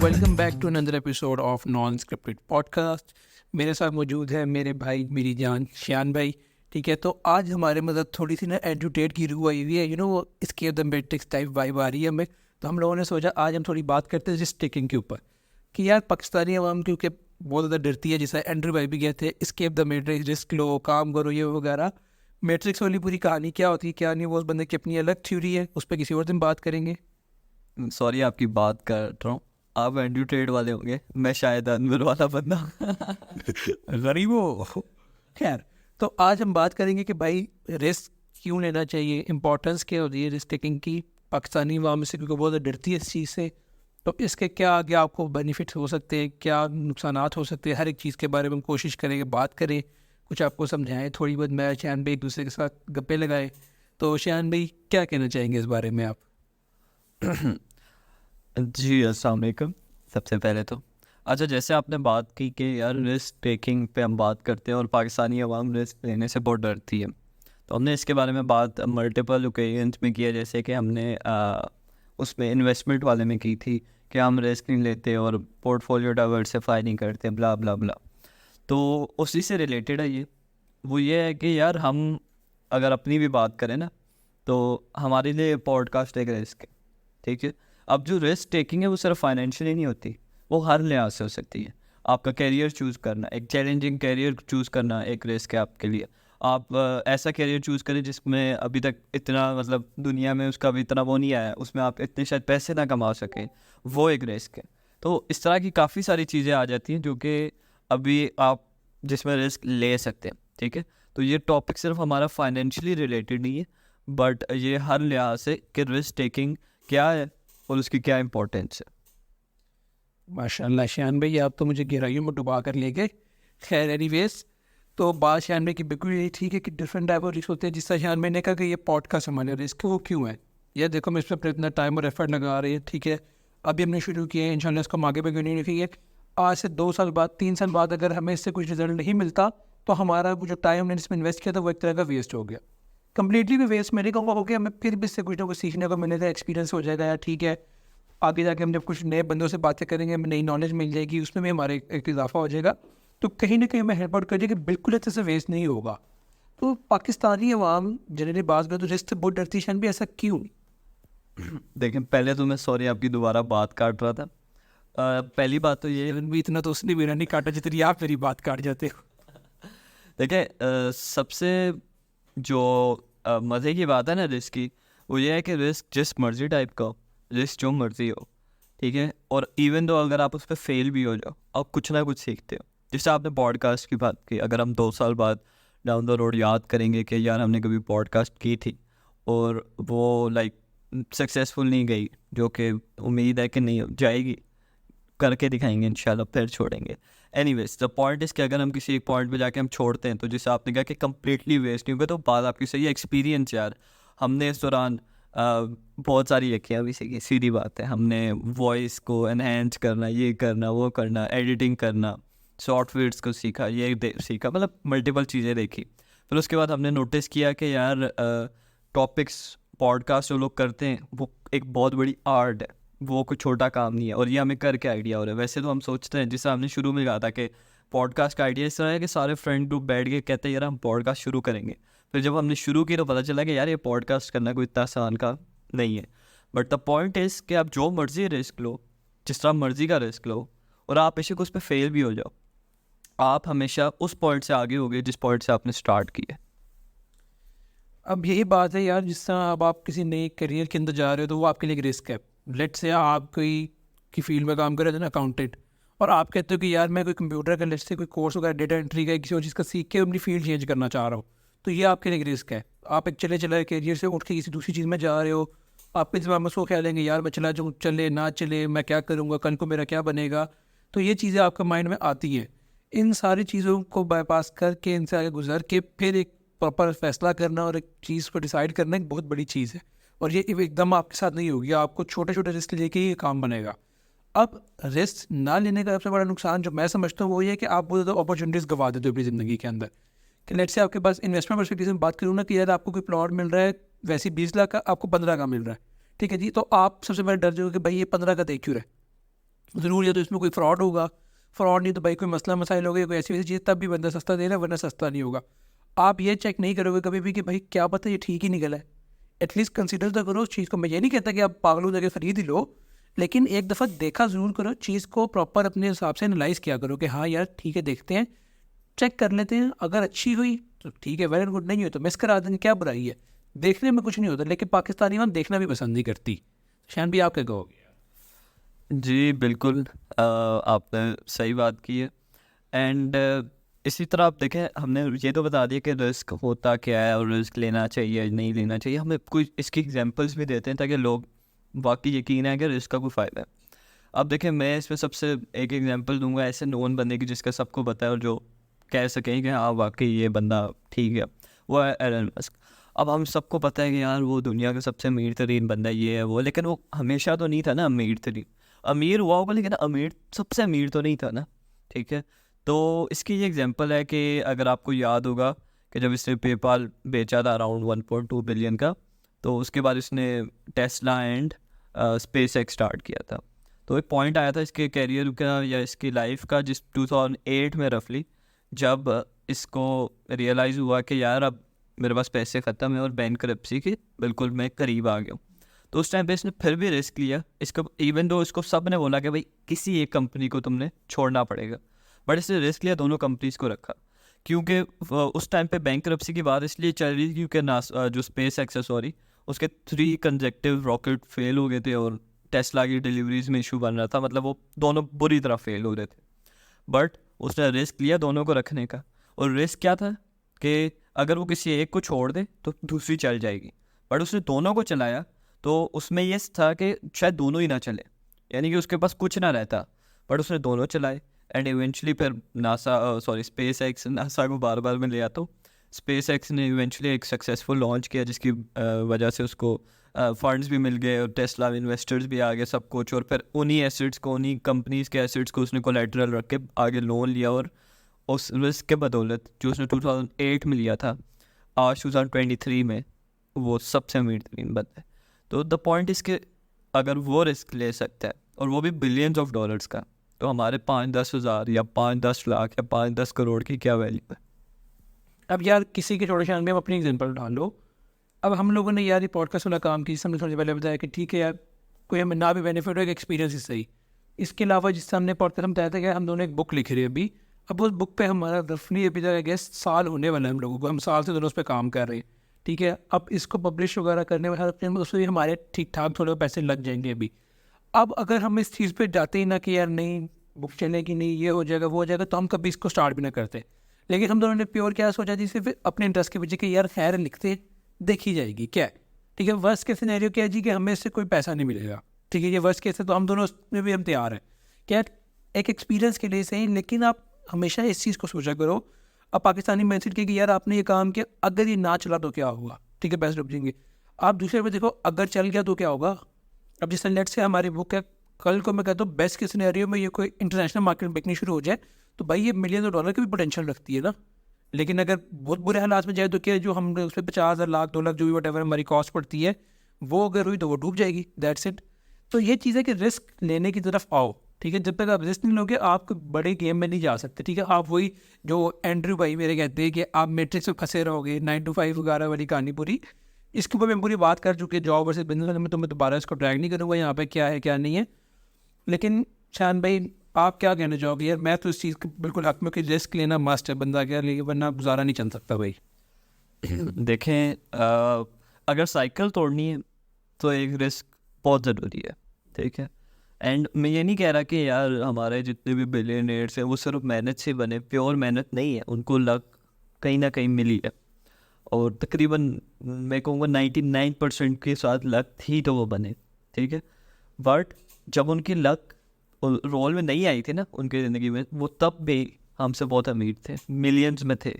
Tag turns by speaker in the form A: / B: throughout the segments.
A: Welcome back to another episode of non scripted podcast. मेरे साथ मौजूद है मेरे भाई मेरी जान श्यान भाई। ठीक है, तो आज हमारे मतलब थोड़ी सी ना एजुटेट की रूह आई हुई है, वो escape the Matrix type vibe आ रही है हमें। तो हम लोगों ने सोचा आज हम थोड़ी बात करते हैं रिस्क टेकिंग के ऊपर कि यार पाकिस्तानी अवाम क्योंकि बहुत ज़्यादा डरती है, जैसे एंड्रू भाई भी गए थे स्केप द मैट्रिक्स, रिस्क लो, काम करो, ये वगैरह। मैट्रिक्स वाली पूरी कहानी क्या होती है क्या नहीं, वो उस बंदे की अपनी अलग थ्योरी है, उस पर किसी और दिन बात करेंगे।
B: सॉरी आपकी बात कर रहा हूँ, आप एंड्रू ट्रेड वाले होंगे, मैं शायद अनवर वाला बंदा।
A: गरीबो। खैर, तो आज हम बात करेंगे कि भाई रिस्क क्यों लेना चाहिए, इंपॉर्टेंस क्या होती है रिस्क टेकिंग की पाकिस्तानी अवाम से, क्योंकि बहुत ज़्यादा डरती है इस चीज़ से। तो इसके क्या आगे आपको बेनिफिट्स हो सकते हैं, क्या नुकसानात हो सकते हैं, हर एक चीज़ के बारे में हम कोशिश करेंगे बात करें, कुछ आपको समझाएं, थोड़ी बहुत मैं शान भाई एक दूसरे के साथ गप्पे लगाए। तो शान भाई क्या कहना चाहेंगे इस बारे में आप?
B: जी अस्सलाम वालेकुम। सबसे पहले तो अच्छा, जैसे आपने बात की कि यार रिस्क टेकिंग पे हम बात करते हैं और पाकिस्तानी अवाम रिस्क लेने से बहुत डरती है, तो हमने इसके बारे में बात मल्टीपल ओकेजन्स में की है। जैसे कि हमने उसमें इन्वेस्टमेंट वाले में की थी कि हम रिस्क नहीं लेते और पोर्टफोलियो डाइवर्सिफाई नहीं करते, ब्ला ब्ला ब्ला। तो उसी से रिलेटेड है ये है कि यार हम अगर अपनी भी बात करें ना, तो हमारे लिए पॉडकास्ट एक रिस्क है, ठीक है। अब जो रिस्क टेकिंग है वो सिर्फ फाइनेंशियली नहीं होती, वो हर लिहाज से हो सकती है। आपका कैरियर चूज़ करना, एक चैलेंजिंग कैरियर चूज़ करना एक रिस्क है आपके लिए। आप ऐसा कैरियर चूज़ करें जिसमें अभी तक इतना मतलब दुनिया में उसका अभी इतना वो नहीं आया, उसमें आप इतने शायद पैसे ना कमा सकें, वो एक रिस्क है। तो इस तरह की काफ़ी सारी चीज़ें आ जाती हैं जो कि अभी आप जिसमें रिस्क ले सकते हैं, ठीक है। तो ये टॉपिक सिर्फ हमारा फाइनेंशियली रिलेटेड नहीं है, बट ये हर लिहाज से कि रिस्क टेकिंग क्या है और उसकी क्या इंपॉर्टेंस है।
A: माशाल्लाह शान भाई, आप तो मुझे गहराइयों में डुबा कर ले गए। खैर एनीवेज, तो बात शान भाई की बिल्कुल यही ठीक है कि डिफरेंट टाइप ऑफ रिस्क होते हैं। जिस तरह शान भाई ने कहा कि ये पॉडकास्ट हमारे रिस्क वो क्यों है, ये देखो हम इस पर इतना टाइम और एफर्ट लगा रहे हैं, ठीक है। अभी हमने शुरू किया है, इंशाल्लाह इसको हम आगे भी नहीं रखेंगे। आज से 2 साल बाद 3 साल बाद अगर हमें इससे कुछ रिजल्ट नहीं मिलता तो हमारा वो जो टाइम हमने इसमें इन्वेस्ट किया था वो एक तरह का वेस्ट हो गया। कम्प्लीटली भी वेस्ट मेरे कहूँगा हो गया, हमें फिर भी इससे कुछ ना कुछ सीखने को मिलेगा, एक्सपीरियंस हो जाएगा यार, ठीक है। आगे जाके हम जब कुछ नए बंदों से बातें करेंगे, हमें नई नॉलेज मिल जाएगी, उसमें भी हमारे एक इजाफा हो जाएगा। तो कहीं ना कहीं हमें हेल्प आउट करिए कि बिल्कुल अच्छे से वेस्ट नहीं होगा। तो पाकिस्तानी अवाम जनरली बात करें तो रिस्क से बहुत डरती है, भी ऐसा क्यों?
B: देखें, पहले तो मैं सॉरी आपकी दोबारा बात काट रहा था। पहली बात तो ये
A: भी इतना तो उसने मेरा नहीं काटा जितनी आप मेरी बात काट जाते हो।
B: देखें, सबसे जो मज़े की बात है ना रिस्क की, वो ये है कि रिस्क जिस मर्जी टाइप का हो, रिस्क जो मर्जी हो, ठीक है। और इवन दो अगर आप उस पर फेल भी हो जाओ, आप कुछ ना कुछ सीखते हो। जैसे आपने पॉडकास्ट की बात की, अगर हम 2 साल बाद डाउन द रोड याद करेंगे कि यार हमने कभी पॉडकास्ट की थी और वो लाइक सक्सेसफुल नहीं गई, जो कि उम्मीद है कि नहीं जाएगी, करके दिखाएंगे इंशाल्लाह, फिर छोड़ेंगे। एनीवेज द पॉइंट इज़ कि अगर हम किसी एक पॉइंट पे जाके हम छोड़ते हैं, तो जैसे आपने कहा कि कम्प्लीटली वेस्ट नहीं होगा, तो बात आपकी सही है। एक्सपीरियंस यार, हमने इस दौरान बहुत सारी रखी है, अभी सीधी बात है, हमने वॉइस को एनहेंस करना, ये करना, वो करना, एडिटिंग करना, सॉफ्टवेयर्स को सीखा, ये सीखा, मतलब मल्टीपल चीज़ें देखी। फिर उसके बाद हमने नोटिस किया कि यार टॉपिक्स पॉडकास्ट जो लोग करते हैं वो एक बहुत बड़ी आर्ट है, वो कोई छोटा काम नहीं है। और ये हमें करके आइडिया हो रहा है। वैसे तो हम सोचते हैं, जैसे हमने शुरू में कहा था कि पॉडकास्ट का आइडिया इस तरह है कि सारे फ्रेंड ग्रुप बैठ के कहते हैं यार हम पॉडकास्ट शुरू करेंगे। फिर जब हमने शुरू की तो पता चला कि यार ये पॉडकास्ट करना कोई इतना आसान काम नहीं है। बट द पॉइंट इज़ कि आप जो मर्जी रिस्क लो, जिस तरह मर्जी का रिस्क लो, और आप बेशक उस पर फेल भी हो जाओ, आप हमेशा उस पॉइंट से आगे होगे जिस पॉइंट से आपने स्टार्ट किया।
A: अब यही बात है यार, जिस तरह अब आप किसी नए करियर के अंदर जा रहे हो तो वो आपके लिए एक रिस्क है। लेट से आप कोई की फील्ड में काम कर रहे थे ना, अकाउंटेंट, और आप कहते हो कि यार मैं कोई कंप्यूटर का लेट से कोई कोर्स वगैरह डेटा एंट्री का किसी और चीज़ का सीख के अपनी फील्ड चेंज करना चाह रहा हूँ, तो ये आपके लिए एक रिस्क है। आप एक चले चले करियर से उठ के किसी दूसरी चीज़ में जा रहे हो, आपके दिमाग में उसको ख्याल लेंगे यार मैं चला जाऊँ, चले ना चले, मैं क्या करूँगा, कल को मेरा क्या बनेगा। तो ये चीज़ें आपके माइंड में आती हैं। इन सारी चीज़ों को बाईपास करके, इनसे आगे गुजर के फिर एक प्रॉपर फैसला करना और एक चीज़ को डिसाइड करना एक बहुत बड़ी चीज़ है। और ये एकदम आपके साथ नहीं होगी, आपको छोटे छोटे रिस्क लेके ही ये काम बनेगा। अब रिस्क ना लेने का सबसे बड़ा नुकसान जो मैं समझता हूँ वो ये है कि आप बहुत ज़्यादा अपॉर्चुनिटीज़ गवा देते हो अपनी ज़िंदगी के अंदर। कि लेट से आपके पास इन्वेस्टमेंट परस्पेक्टिव से बात करूँ ना, कि यार आपको कोई प्लॉट मिल रहा है वैसे 20 लाख का, आपको 15 का मिल रहा है, ठीक है जी। तो आप सबसे पहले डर जाओगे कि भाई ये 15 का दे क्यों रहा है, ज़रूर या तो इसमें कोई फ्रॉड होगा, फ्रॉड नहीं तो भाई कोई मसला मसाइल हो गए, कोई ऐसी वैसी चीज़, तब भी बंदा सस्ता दे रहा है, वरना सस्ता नहीं होगा। आप ये चेक नहीं करोगे कभी भी कि भाई क्या पता ये ठीक ही निकला है, एटलीस्ट कंसिडर तो करो उस चीज़ को। मैं ये नहीं कहता कि आप पागलों जगह खरीद ही लो, लेकिन एक दफ़ा देखा ज़रूर करो, चीज़ को प्रॉपर अपने हिसाब से एनालाइज़ किया करो कि हाँ यार ठीक है, देखते हैं, चेक कर लेते हैं, अगर अच्छी हुई तो ठीक है, वेल एंड गुड, नहीं हुई तो मिस करा देंगे, क्या बुराई है, देखने में कुछ नहीं होता। लेकिन पाकिस्तानी हम देखना भी पसंद नहीं करती। शान भी आप क्या कहोगे?
B: जी बिल्कुल, आपने सही बात की है। एंड इसी तरह आप देखें, हमने ये तो बता दिया कि रिस्क होता क्या है और रिस्क लेना चाहिए नहीं लेना चाहिए। हमें कुछ इसकी एग्जांपल्स भी देते हैं ताकि लोग वाकई यकीन है कि रिस्क का कोई फ़ायदा है। अब देखें, मैं इसमें सबसे एक एग्जांपल दूंगा ऐसे नोन बंदे की जिसका सबको पता है और जो कह सकें कि हाँ वाकई ये बंदा ठीक है, वो है एलन मस्क। अब हम सबको पता है कि यार वो दुनिया का सबसे अमीर तरीन बंदा ये है वो, लेकिन वो हमेशा तो नहीं था ना अमीर तरीन। अमीर हुआ होगा लेकिन अमीर सबसे अमीर तो नहीं था ना, ठीक है। तो इसकी ये एग्जांपल है कि अगर आपको याद होगा कि जब इसने पेपाल बेचा था अराउंड 1.2 बिलियन का, तो उसके बाद इसने Tesla and space x start किया था। तो एक पॉइंट आया था इसके कैरियर का या इसकी लाइफ का जिस 2008 में रफली, जब इसको रियलाइज़ हुआ कि यार अब मेरे पास पैसे ख़त्म है और बैंकरप्सी के बिल्कुल मैं करीब आ गया हूँ। तो उस टाइम पे इसने फिर भी रिस्क लिया। इसको इवन दो इसको सब ने बोला कि भाई किसी एक कंपनी को तुमने छोड़ना पड़ेगा, बट इसने रिस्क लिया, दोनों कंपनीज को रखा। क्योंकि उस टाइम पे बैंकरप्सी की बात इसलिए चल रही थी क्योंकि जो स्पेस एक्स है सॉरी, उसके 3 कंसेक्टिव रॉकेट फेल हो गए थे और टेस्ला की डिलीवरीज में इशू बन रहा था, मतलब वो दोनों बुरी तरह फेल हो रहे थे। बट उसने रिस्क लिया दोनों को रखने का। और रिस्क क्या था कि अगर वो किसी एक को छोड़ दे तो दूसरी चल जाएगी, बट उसने दोनों को चलाया। तो उसमें ये था कि शायद दोनों ही ना चले, यानी कि उसके पास कुछ ना रहता, बट उसने दोनों चलाए। एंड इवेंचुअली फिर स्पेस एक्स नासा को बार बार में ले आता हूँ। स्पेस एक्स ने इवेंचुअली एक सक्सेसफुल लॉन्च किया जिसकी वजह से उसको फंड्स भी मिल गए और टेस्ला इन्वेस्टर्स भी आ गए सब कुछ। और फिर उन्हीं एसेट्स को, उन्हीं कंपनीज़ के एसेट्स को उसने कोलैटरल रख के आगे लोन लिया, और उस रिस्क के बदौलत जो उसने 2008 में लिया था, आज 2023 में वो सबसे अमीर तरीन बंदा है। तो द पॉइंट इज़ कि अगर वो रिस्क ले सकता है और वो भी बिलियंस ऑफ डॉलर्स का, तो हमारे 5-10 हज़ार या 5-10 लाख या 5-10 करोड़ की क्या वैल्यू है।
A: अब यार किसी के छोटे शान में हम अपनी एग्जाम्पल डाल लो। अब हम लोगों ने यार ये पॉडकास्ट वाला काम की, जिससे हमने थोड़ी पहले बताया कि ठीक है यार कोई हमें ना भी बेनिफिट हो, एक एक्सपीरियंस ही सही। इसके अलावा जिससे हमने पॉडकास्ट में बताया था कि हम दोनों एक बुक लिख रहे हैं अभी। अब उस बुक पे हमारा रफली अभी तक आई गेस साल होने वाला है हम लोगों को, हम साल से दोनों उस पर काम कर रहे हैं, ठीक है। अब इसको पब्लिश वगैरह करने में हर अपने उसमें भी हमारे ठीक ठाक थोड़े पैसे लग जाएंगे अभी। अब अगर हम इस चीज़ पे जाते ही ना कि यार नहीं बुक चलेगी नहीं, ये हो जाएगा वो हो जाएगा, तो हम कभी इसको स्टार्ट भी ना करते। लेकिन हम दोनों ने प्योर क्या सोचा जी, सिर्फ अपने इंटरेस्ट के पीछे कि यार खैर लिखते देखी जाएगी क्या है, ठीक है। वर्स्ट के सिनेरियो क्या है जी कि हमें इससे कोई पैसा नहीं मिलेगा, ठीक है, ये वर्स्ट केस है। तो हम दोनों उसमें भी हम तैयार हैं क्या, एक एक्सपीरियंस के लिए सही। लेकिन आप हमेशा इस चीज़ को सोचा करो, अब पाकिस्तानी माइंडसेट की कि यार आपने ये काम किया, अगर ये ना चला तो क्या होगा, ठीक है, पैसे डूब जाएंगे। आप दूसरे पे देखो, अगर चल गया तो क्या होगा। अब जिस नेट से हमारी बुक है, कल को मैं कहता हूँ बेस्ट के सिनेरियो में ये कोई इंटरनेशनल मार्केट में बिकनी शुरू हो जाए, तो भाई ये मिलियन ऑफ डॉलर की भी पोटेंशियल रखती है ना। लेकिन अगर बहुत बुरे हालात में जाए तो क्या, जो हम उस पर 50,000 लाख 2 लाख जो भी वटेवर हमारी कॉस्ट पड़ती है, वो अगर हुई तो वो डूब जाएगी, दैट्स इट। तो ये चीज़ है कि रिस्क लेने की तरफ आओ, ठीक है। जब तक आप रिस्क नहीं लोगे आप कोई बड़े गेम में नहीं जा सकते, ठीक है। आप वही जो एंड्रू भाई मेरे कहते हैं कि आप मैट्रिक्स में फंसे रहोगे, 9 to 5 वगैरह वाली कहानी पूरी, इसके ऊपर मैं पूरी बात कर चुकी है जॉब वर्सेस बिजनेस में, तो मैं दोबारा इसको ड्रैग नहीं करूँगा यहाँ पे क्या है क्या नहीं है। लेकिन शान भाई आप क्या कहना चाहोगे यार? मैं तो इस चीज़ के बिल्कुल हक में कि रिस्क लेना मस्ट है बंदा क्या, लेकिन वरना गुजारा नहीं चल सकता भाई।
B: देखें, अगर साइकिल तोड़नी है तो एक रिस्क बहुत ज़रूरी है, ठीक है। एंड मैं ये नहीं कह रहा कि यार हमारे जितने भी बिलियनेयर्स हैं वो सिर्फ मेहनत से बने, प्योर मेहनत नहीं है, उनको लक कहीं ना कहीं मिली है। और तकरीबन मैं कहूँगा 99% के साथ लक थी तो वो बने, ठीक है। बट जब उनकी लक रोल में नहीं आई थी ना उनकी ज़िंदगी में, वो तब भी हमसे बहुत अमीर थे, मिलियंस में थे,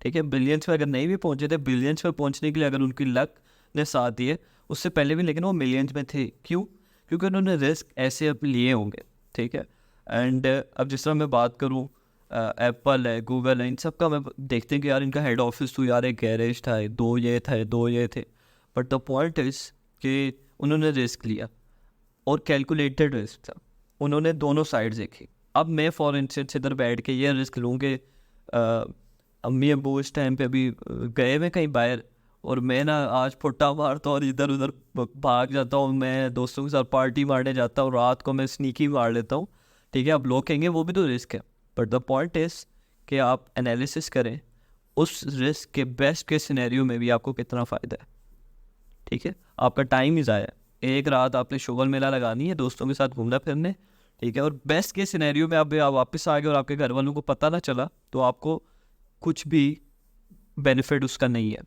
B: ठीक है। बिलियंस में अगर नहीं भी पहुँचे थे, बिलियंस में पहुँचने के लिए अगर उनकी लक ने साथ दिए उससे पहले भी, लेकिन वो मिलियंस में थे। क्यों? क्योंकि उन्होंने रिस्क ऐसे अब लिए होंगे, ठीक है। एंड अब जिस तरह मैं बात करूँ, एप्पल है, गूगल है, इन सब का मैं देखते हैं कि यार इनका हेड ऑफिस तो यार एक गैरेज था, 2 ये थे। बट द पॉइंट इज़ कि उन्होंने रिस्क लिया और कैलकुलेटेड रिस्क था। उन्होंने दोनों साइड देखी। अब मैं फॉर इंस्टेंस इधर बैठ के ये रिस्क लूँ कि अम्मी अबू इस टाइम पे अभी गए हुए कहीं बाहर, और मैं ना आज फुट्टा मारता हूँ और इधर उधर भाग जाता हूँ, मैं दोस्तों के साथ पार्टी मारने जाता हूँ, रात को मैं स्नीकी मार लेता हूँ, ठीक है। अब लोग कहेंगे वो भी तो रिस्क है, बट द पॉइंट इज़ कि आप एनालिसिस करें उस रिस्क के बेस्ट के सिनेरियो में भी आपको कितना फ़ायदा है, ठीक है। आपका टाइम ही ज़ाया है, एक रात आपने शुगर मेला लगानी है दोस्तों के साथ घूमना फिरने, ठीक है, और बेस्ट के सिनेरियो में आप वापस आ गए और आपके घर वालों को पता ना चला, तो आपको कुछ भी बेनिफिट उसका नहीं है,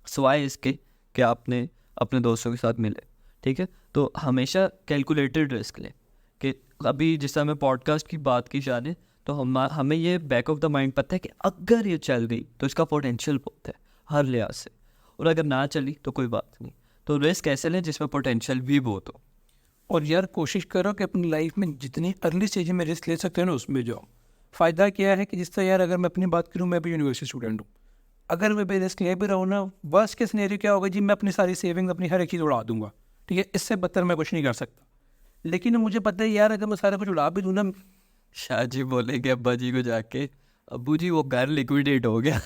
B: सिवाय इसके कि आपने अपने दोस्तों के साथ मिले, ठीक है। तो हमेशा कैलकुलेटेड रिस्क लें कि अभी जिस समय पॉडकास्ट की बात की जाने, तो हमें ये बैक ऑफ द माइंड पता है कि अगर ये चल गई तो इसका पोटेंशियल बहुत है हर लिहाज से, और अगर ना चली तो कोई बात नहीं। तो रिस्क ऐसे लें जिसमें पोटेंशियल भी बहुत हो।
A: और यार कोशिश करो कि अपनी लाइफ में जितनी अर्ली स्टेज में रिस्क ले सकते हो ना उसमें जाओ। फ़ायदा क्या है कि जिस तरह यार अगर मैं अपनी बात करूँ, मैं भी यूनिवर्सिटी स्टूडेंट हूँ, अगर मैं भी रिस्क ले भी रहा हूँ ना, वर्स्ट के सिनेरियो क्या होगा जी, मैं अपनी सारी सेविंग्स अपनी हर एक चीज़ उड़ा दूंगा, ठीक है, इससे बदतर मैं कुछ नहीं कर सकता। लेकिन मुझे पता है यार अगर मैं सारा कुछ उड़ा भी दूँ ना,
B: शाह जी बोलेंगे अब्बा जी को जाके, अब्बू जी वो घर लिक्विडेट हो गया।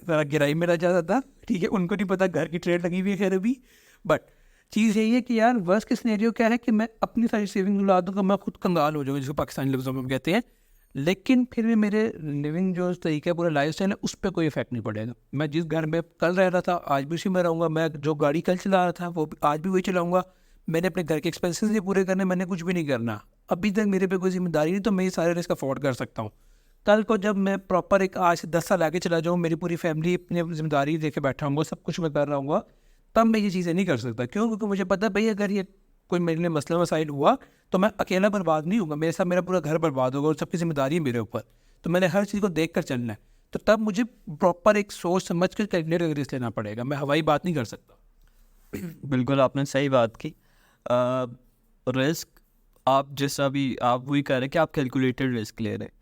A: ज़रा गिराई मेरा ज़्यादा था, ठीक है, उनको नहीं पता घर की ट्रेड लगी हुई है खैर अभी। बट चीज़ यही है कि यार वर्स्ट के सिनेरियो क्या है कि मैं अपनी सारी सेविंग उड़ा दूँगा, मैं खुद कंगाल हो जाऊँगा जिसको पाकिस्तानी लफ्ज़ों में कहते हैं, लेकिन फिर भी मेरे लिविंग जो तरीका है, पूरा लाइफ स्टाइल है, उस पर कोई इफेक्ट नहीं पड़ेगा। मैं जिस घर में कल रह रहा था आज भी उसी में रहूँगा, मैं जो गाड़ी कल चला रहा था वो आज भी वही चलाऊँगा, मैंने अपने घर के एक्सपेंसेस नहीं पूरे करने, मैंने कुछ भी नहीं करना, अभी तक मेरे पे कोई जिम्मेदारी नहीं, तो मैं ये सारे रिस्क अफोर्ड कर सकता हूँ। कल को जब मैं प्रॉपर एक आज से 10 साल आगे चला जाऊँ, मेरी पूरी फैमिली अपनी जिम्मेदारी देके बैठा हूँ, सब कुछ मैं कर रहा हूँ, तब मैं ये चीज़ें नहीं कर सकता। क्यों? क्योंकि मुझे पता है भाई अगर ये कोई मेरे लिए मसला मसाइल हुआ तो मैं अकेला बर्बाद नहीं होगा, मेरे साथ मेरा पूरा घर बर्बाद होगा और सबकी जिम्मेदारी है मेरे ऊपर, तो मैंने हर चीज़ को देख कर चलना है। तो तब मुझे प्रॉपर एक सोच समझ कर कैलकुलेट रिस्क लेना पड़ेगा, मैं हवाई बात नहीं कर सकता।
B: बिल्कुल आपने सही बात की। रिस्क आप जिस अभी आप वही कह रहे हैं कि आप कैलकुलेटेड रिस्क ले रहे हैं,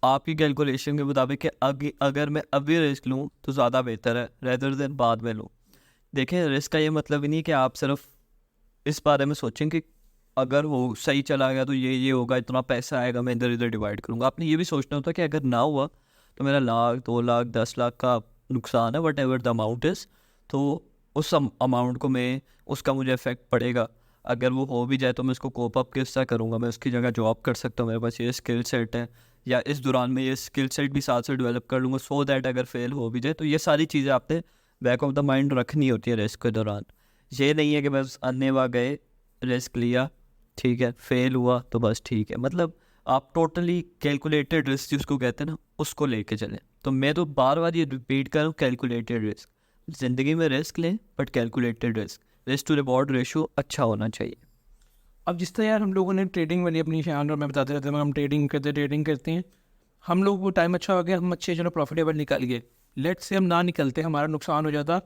B: आपकी कैलकुलेशन के मुताबिक कि अगर मैं अभी रिस्क लूँ तो ज़्यादा बेहतर है रेदर देन बाद में लूँ। देखें, रिस्क का ये मतलब ही नहीं कि आप सिर्फ इस बारे में सोचें कि अगर वो सही चला गया तो ये होगा, इतना पैसा आएगा, मैं इधर इधर डिवाइड करूँगा। आपने ये भी सोचना होता है कि अगर ना हुआ तो मेरा 1 लाख 2 लाख 10 लाख का नुकसान है, what ever the amount is, तो उस अमाउंट को मैं उसका मुझे इफेक्ट पड़ेगा। अगर वो हो भी जाए तो मैं उसको कोप अप किस तरह करूँगा, मैं उसकी जगह जॉब कर सकता हूँ, मेरे पास ये स्किल सेट है, या इस दौरान मैं ये स्किल सेट भी साथ से डेवलप कर लूँगा सो दैट अगर फेल हो भी जाए तो ये सारी चीज़ें आपने बैक ऑफ द माइंड रखनी होती है रिस्क के दौरान। ये नहीं है कि बस अन्नेवा गए, रिस्क लिया, ठीक है, फेल हुआ तो बस ठीक है। मतलब आप टोटली कैलकुलेटेड रिस्क जिसको कहते हैं ना, उसको लेके चलें। तो मैं तो बार बार ये रिपीट कर रहा हूँ, कैलकुलेटेड रिस्क। ज़िंदगी में रिस्क लें but calculated risk to reward ratio अच्छा होना चाहिए।
A: अब जिस तरह यार हम लोगों ने ट्रेडिंग वाली अपनी शान और मैं बताते रहते हैं, हम ट्रेडिंग करते हैं, हम लोग वो टाइम अच्छा हो गया, हम अच्छे चलो प्रॉफिटेबल निकल गए, लेट से हम ना निकलते हमारा नुकसान हो जाता,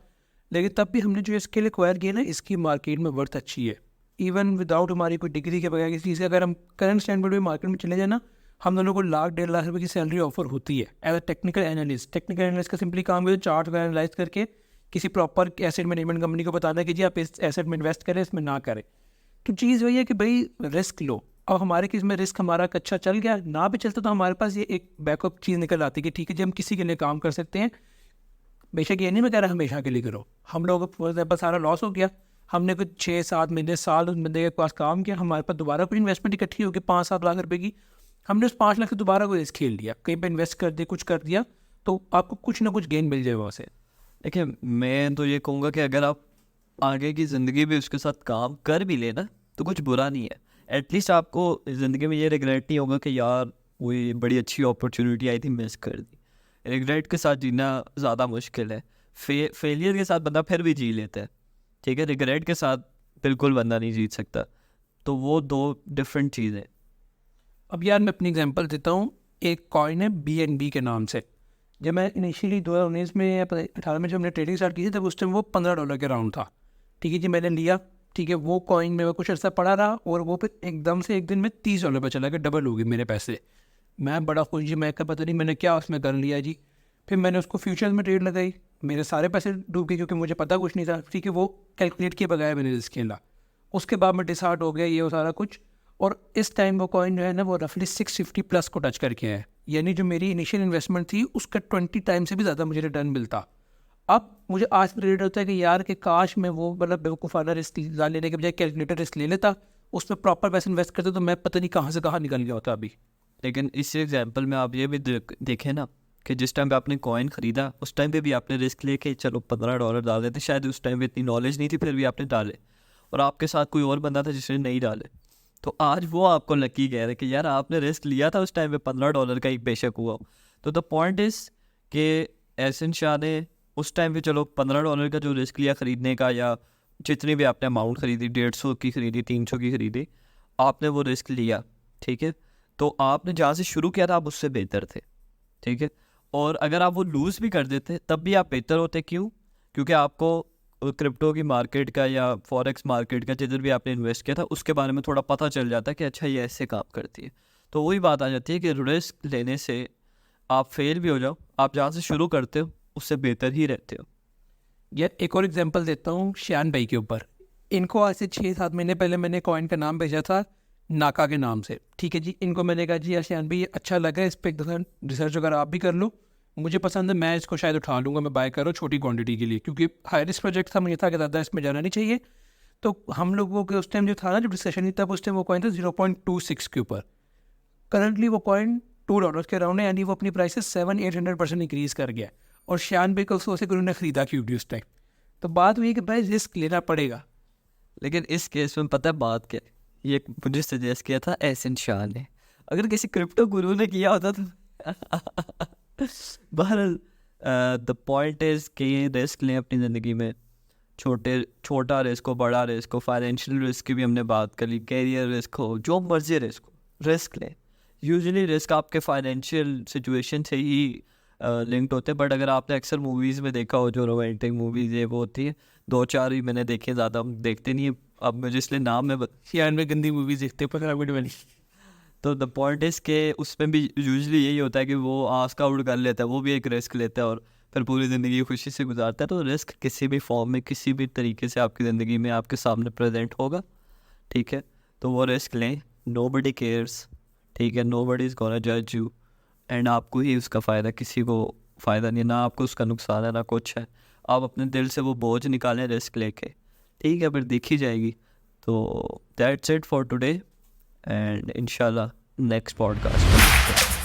A: लेकिन तब भी हमने जो स्किल एक्वायर किया ना, इसकी मार्केट में वर्थ अच्छी है। इवन विदाउट हमारी कोई डिग्री के बगैर किसी चीज़ से अगर हम करंट स्टैंडर्ड में मार्केट में चले जाए ना, हम दोनों को 1 लाख 1.5 लाख रुपये की सैलरी ऑफर होती है as a technical analyst. Technical analyst का सिंपली काम है चार्ट का एनालाइज करके किसी प्रॉपर एसेट मैनेजमेंट कंपनी को बताना कि जी आप इस एसेट में इन्वेस्ट करें, इसमें ना करें। तो चीज़ वही है कि भाई रिस्क लो। अब हमारे केस में रिस्क हमारा अच्छा चल गया, ना भी चलता तो हमारे पास ये एक बैकअप चीज़ निकल आती है कि ठीक है जी हम किसी के लिए काम कर सकते हैं। बेशक ये नहीं मैं कह रहा हमेशा के लिए करो, हम लोगों को सारा लॉस हो गया, हमने कुछ 6-7 महीने साल उस बंदे के पास काम किया, हमारे पास दोबारा कोई इन्वेस्टमेंट इकट्ठी होगी 5-7 लाख रुपए की, हमने उस 5 लाख से दोबारा कोई रिस्क खेल लिया, कहीं पे इन्वेस्ट कर दिया, कुछ कर दिया, तो आपको कुछ ना कुछ गेन मिल जाए वहाँ से।
B: देखिए, मैं तो ये कहूँगा कि अगर आप आगे की ज़िंदगी भी उसके साथ काम कर भी लेना तो कुछ बुरा नहीं है। एटलीस्ट आपको ज़िंदगी में ये रिग्रेट नहीं होगा कि यार वो ये बड़ी अच्छी अपॉर्चुनिटी आई थी, मिस कर दी। रिग्रेट के साथ जीना ज़्यादा मुश्किल है। फेलियर के साथ बंदा फिर भी जी लेता है, ठीक है, रिग्रेट के साथ बिल्कुल बंदा नहीं जीत सकता। तो वो 2 डिफरेंट चीज़ें।
A: अब यार मैं अपनी एग्जांपल देता हूँ, एक कॉइन है BNB के नाम से। जब मैं इनिशियली 2019 में या 18 में जब हमने ट्रेडिंग स्टार्ट की थी, तब उस टाइम वो $15 के राउंड था, ठीक है जी, मैंने लिया, ठीक है, वो कॉइन में कुछ अर्सा पड़ा रहा और वो फिर एकदम से एक दिन में $30 पर चला गया, डबल हो गई मेरे पैसे। मैं बड़ा खुश जी, मैं क्या पता नहीं मैंने क्या उसमें कर लिया जी। फिर मैंने उसको फ्यूचर्स में ट्रेड लगाई, मेरे सारे पैसे डूब गए क्योंकि मुझे पता कुछ नहीं था, ठीक है, वो कैलकुलेट किए बगैर मैंने रिस्क खेला। उसके बाद में डिसहार्ट हो गया ये वो सारा कुछ, और इस टाइम वो कॉइन जो है ना वो रफली 650 प्लस को टच करके है, यानी जो मेरी इनिशियल इन्वेस्टमेंट थी उसका 20 टाइम से भी ज़्यादा मुझे रिटर्न मिलता। अब मुझे आज भी रिलेट होता है कि यार कि काश मैं वो मतलब बेवकूफ़ाना रिस्क लेने के बजाय कैलकुलेटर रिस्क ले लेता, उसमें प्रॉपर पैसे इन्वेस्ट करते, तो मैं पता नहीं कहाँ से कहाँ निकल गया होता अभी।
B: लेकिन इस एग्जांपल में आप ये भी देखें ना कि जिस टाइम पे आपने कॉइन ख़रीदा उस टाइम पे भी आपने रिस्क लेके चलो $15 डाल देते, शायद उस टाइम पे इतनी नॉलेज नहीं थी फिर भी आपने डाले, और आपके साथ कोई और बंदा था जिसने नहीं डाले, तो आज वो आपको लकी कह रहे हैं कि यार आपने रिस्क लिया था उस टाइम पे $15 का ही बेशक हुआ। तो द पॉइंट इज़ कि एहसन शाह ने उस टाइम पे चलो $15 का जो रिस्क लिया ख़रीदने का, या जितनी भी आपने अमाउंट ख़रीदी, 150 की ख़रीदी, 300 की ख़रीदी, आपने वो रिस्क लिया, ठीक है। तो आपने जहाँ से शुरू किया था आप उससे बेहतर थे, ठीक है। और अगर आप वो लूज़ भी कर देते तब भी आप बेहतर होते, क्यों? क्योंकि आपको क्रिप्टो की मार्केट का या फॉरेक्स मार्केट का जिधर भी आपने इन्वेस्ट किया था उसके बारे में थोड़ा पता चल जाता है कि अच्छा ये ऐसे काम करती है। तो वही बात आ जाती है कि रिस्क लेने से आप फेल भी हो जाओ, आप जहाँ से शुरू करते हो उससे बेहतर ही रहते हो।
A: यार एक और एग्जांपल देता हूँ श्यान भाई के ऊपर। इनको आज से 6-7 महीने पहले मैंने कॉइन का नाम भेजा था नाका के नाम से, ठीक है जी। इनको मैंने कहा जी यार श्यान भाई ये अच्छा लगा, इस पर एक दफ़ा रिसर्च अगर आप भी कर लो, मुझे पसंद है, मैं इसको शायद उठा लूँगा, मैं बाय करो छोटी क्वांटिटी के लिए, क्योंकि हाई रिस्क प्रोजेक्ट था, मुझे था कि ज़्यादा इसमें जाना नहीं चाहिए। तो हम लोगों के उस टाइम जो था ना, जो डिस्कशन नहीं था उस टाइम, वो कॉइन था 0.26 के ऊपर। करंटली वो कॉइन $2 के अराउंड है, यानी वो अपनी प्राइसेस 700-800% इंक्रीज़ कर गया। और श्यान भाई को उससे उन्होंने ख़रीदा क्यों उस टाइम। तो बात हुई कि भाई रिस्क लेना पड़ेगा।
B: लेकिन इस केस में पता है बात क्या है? ये मुझे सजेस्ट किया था एहसन शाह ने, अगर किसी क्रिप्टो गुरु ने किया होता तो बहरहाल द पॉइंट इज़ कि रिस्क लें अपनी ज़िंदगी में, छोटा रिस्क हो, बड़ा रिस्क हो, फाइनेंशियल रिस्क की भी हमने बात कर ली, कैरियर रिस्क हो, जो मर्जी रिस्क हो, रिस्क लें। यूजुअली रिस्क आपके फाइनेंशियल सिचुएशन से ही लिंक्ड होते हैं, बट अगर आपने अक्सर मूवीज़ में देखा हो, जो रोमांटिक मूवीज़ है वो होती है, 2-4 ही मैंने देखे, ज़्यादा हम देखते नहीं है, अब मुझे इसलिए नाम में
A: श्यान में गंदी मूवीज़ देखते हैं पिरामिड वाली।
B: तो द पॉइंट इज़ के उसमें भी यूजुअली यही होता है कि वो आस का उड़ कर लेता है, वो भी एक रिस्क लेता है और फिर पूरी ज़िंदगी खुशी से गुजारता है। तो रिस्क किसी भी फॉर्म में, किसी भी तरीके से आपकी ज़िंदगी में आपके सामने प्रेजेंट होगा, ठीक है। तो वो रिस्क लें, नोबडी केयर्स, ठीक है, नोबडी इज़ गोना जज यू, एंड आपको ही उसका फ़ायदा, किसी को फ़ायदा नहीं है, ना आपको उसका नुकसान है ना कुछ है। आप अपने दिल से वो बोझ निकालें रिस्क लेके, ठीक है, फिर देखी जाएगी। तो that's it for today, and इंशाल्लाह नेक्स्ट पॉडकास्ट।